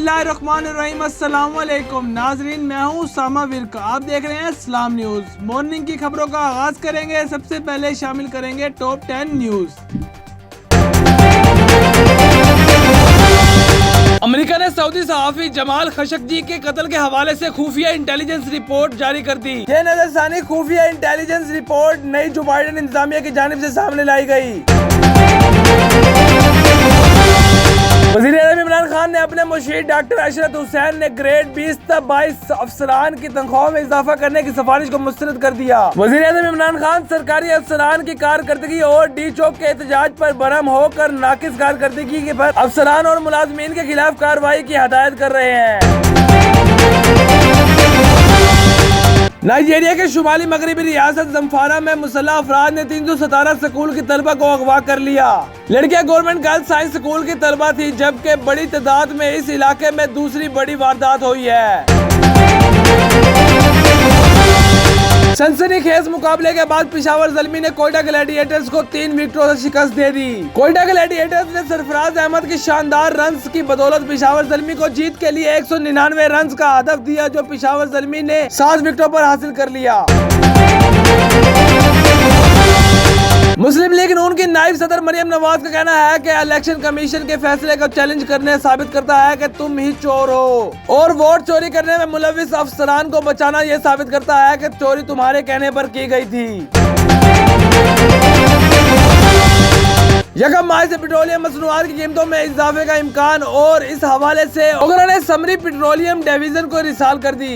बिस्मिल्लाहिर्रहमानिर्रहीम। अस्सलाम वालेकुम नाजरीन, मैं हूँ सामा विरका। आप देख रहे हैं इस्लाम न्यूज़। मॉर्निंग की खबरों का आगाज करेंगे। सबसे पहले शामिल करेंगे टॉप 10 न्यूज़। अमेरिका ने सऊदी सहाफ़ी जमाल खशोगी के कत्ल के हवाले से खुफिया इंटेलिजेंस रिपोर्ट जारी कर दी। ये नजरसानी खुफिया इंटेलिजेंस रिपोर्ट नई जो बाइडेन इंतजामिया की जानिब से सामने लाई गई। वज़ीर-ए-आज़म इमरान खान ने अपने मुशीर डॉक्टर अशरत हुसैन ने ग्रेड 20-22 अफसरान की तनख्वाह में इजाफा करने की सिफारिश को मुस्तरद कर दिया। वज़ीर-ए-आज़म इमरान खान सरकारी अफसरान की कारकर्दगी और डी चौक के एहतजाज पर बरहम होकर नाकिस कारकर्दगी के पर अफसरान और मुलाजमीन के खिलाफ कार्रवाई की हदायत कर रहे हैं। नाइजीरिया के शुमाली मगरबी रियासत जमफारा में मुसल्लह अफराद ने 317 स्कूल की तलबा को अगवा कर लिया। लड़कियां गवर्नमेंट गर्ल्स साइंस स्कूल की तलबा थी, जबकि बड़ी तादाद में इस इलाके में दूसरी बड़ी वारदात हुई है। सनसनीखेज मुकाबले के बाद पेशावर ज़ल्मी ने कोयटा ग्लैडिएटर्स को 3 विकेटों से शिकस्त दे दी। कोयटा ग्लैडिएटर्स ने सरफराज अहमद की शानदार रन्स की बदौलत पेशावर ज़ल्मी को जीत के लिए 199 रन्स का हदफ दिया, जो पेशावर ज़ल्मी ने 7 विकेटों पर हासिल कर लिया। मुस्लिम लीग नून की नायब सदर मरियम नवाज का कहना है कि इलेक्शन कमीशन के फैसले को चैलेंज करने साबित करता है कि तुम ही चोर हो, और वोट चोरी करने में मुलविस अफसरान को बचाना यह साबित करता है कि चोरी तुम्हारे कहने पर की गई थी। यकम माह से पेट्रोलियम मसनूआत की कीमतों में इजाफे का इम्कान, और इस हवाले से ओगरा ने समरी पेट्रोलियम डिवीजन को रिसाल कर दी।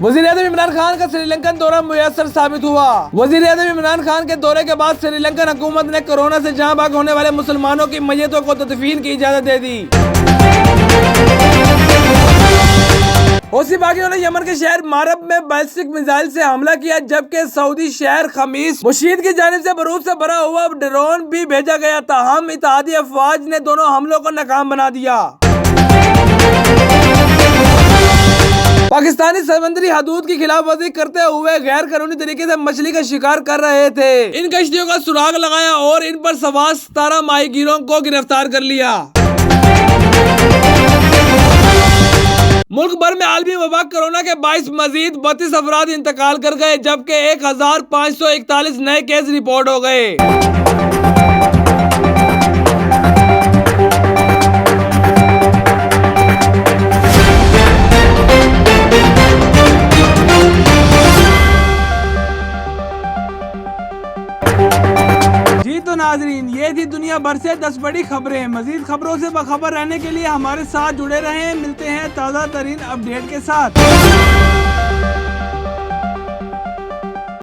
वज़ीर-ए-आज़म इमरान खान का श्रीलंकन दौरा मुयस्सर साबित हुआ। वज़ीर-ए-आज़म इमरान खान के दौरे के बाद श्रीलंकन हुकूमत ने कोरोना से जहां भाग होने वाले मुसलमानों की मैयतों को तदफीन की इजाजत दे दी। हौसी बागियों ने यमन के शहर मारब में बैलिस्टिक मिसाइल से हमला किया, जबकि सऊदी शहर खमीस मुशीद की जानिब से बारूद से भरा हुआ ड्रोन भी भेजा गया था। हम इत्तेहादी अफवाज ने दोनों हमलों को नाकाम बना दिया। पाकिस्तानी समंदरी हदूद की खिलाफवर्जी करते हुए गैर कानूनी तरीके से मछली का शिकार कर रहे थे। इन कश्तियों का सुराग लगाया और इन पर सवार 17 माहीगीरों को गिरफ्तार कर लिया। मुल्क भर में आलमी वबा कोरोना के 22 मजीद 32 अफराद इंतकाल कर गए, जबकि 1541 नए केस रिपोर्ट हो गए। तो नाजरीन, ये थी दुनिया भर से 10 बड़ी खबरें। मजीद खबरों से बाखबर रहने के लिए हमारे साथ जुड़े रहें। मिलते हैं ताज़ा तरीन अपडेट के साथ।